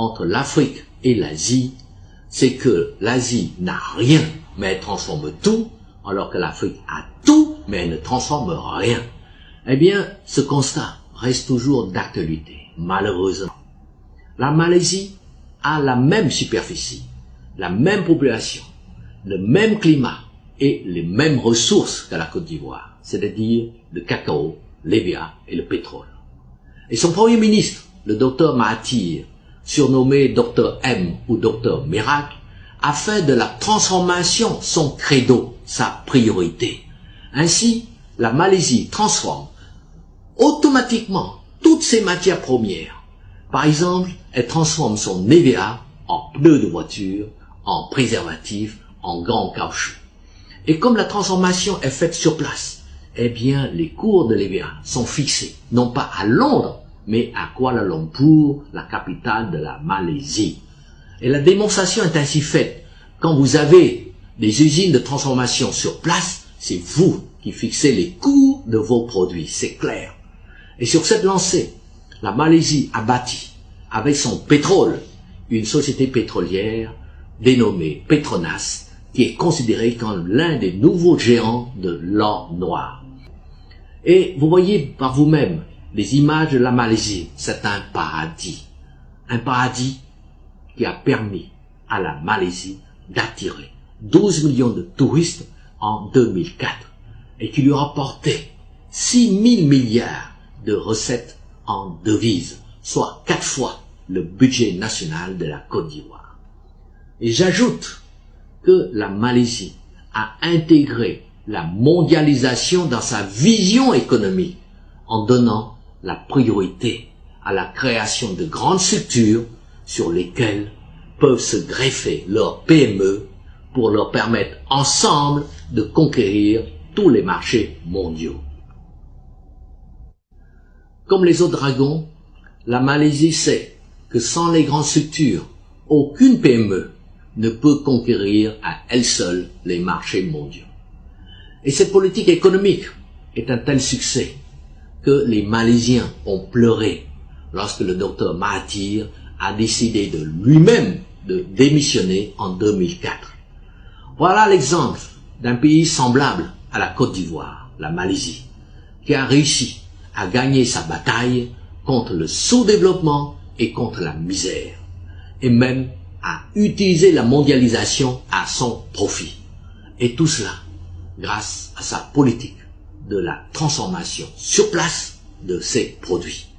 entre l'Afrique et l'Asie, c'est que l'Asie n'a rien, mais elle transforme tout, alors que l'Afrique a tout, mais elle ne transforme rien. Eh bien, ce constat reste toujours d'actualité, malheureusement. La Malaisie a la même superficie, la même population, le même climat et les mêmes ressources que la Côte d'Ivoire, c'est-à-dire le cacao, l'EVA et le pétrole. Et son premier ministre, le docteur Mahathir, surnommé Docteur M ou Docteur Miracle, a fait de la transformation son credo, sa priorité. Ainsi, la Malaisie transforme automatiquement toutes ses matières premières. Par exemple, elle transforme son EVA en pneus de voiture, en préservatifs, en gants en caoutchouc. Et comme la transformation est faite sur place, eh bien, les cours de l'EVA sont fixés, non pas à Londres, mais à Kuala Lumpur, la capitale de la Malaisie. Et la démonstration est ainsi faite. Quand vous avez des usines de transformation sur place, c'est vous qui fixez les coûts de vos produits, c'est clair. Et sur cette lancée, la Malaisie a bâti, avec son pétrole, une société pétrolière dénommée Petronas, qui est considérée comme l'un des nouveaux géants de l'or noir. Et vous voyez par vous-même les images de la Malaisie, c'est un paradis qui a permis à la Malaisie d'attirer 12 millions de touristes en 2004 et qui lui a rapporté 6 000 milliards de recettes en devises, soit 4 fois le budget national de la Côte d'Ivoire. Et j'ajoute que la Malaisie a intégré la mondialisation dans sa vision économique en donnant la priorité à la création de grandes structures sur lesquelles peuvent se greffer leurs PME pour leur permettre ensemble de conquérir tous les marchés mondiaux. Comme les autres dragons, la Malaisie sait que sans les grandes structures, aucune PME ne peut conquérir à elle seule les marchés mondiaux. Et cette politique économique est un tel succès que les Malaisiens ont pleuré lorsque le docteur Mahathir a décidé de lui-même de démissionner en 2004. Voilà l'exemple d'un pays semblable à la Côte d'Ivoire, la Malaisie, qui a réussi à gagner sa bataille contre le sous-développement et contre la misère, et même à utiliser la mondialisation à son profit. Et tout cela grâce à sa politique de la transformation sur place de ses produits.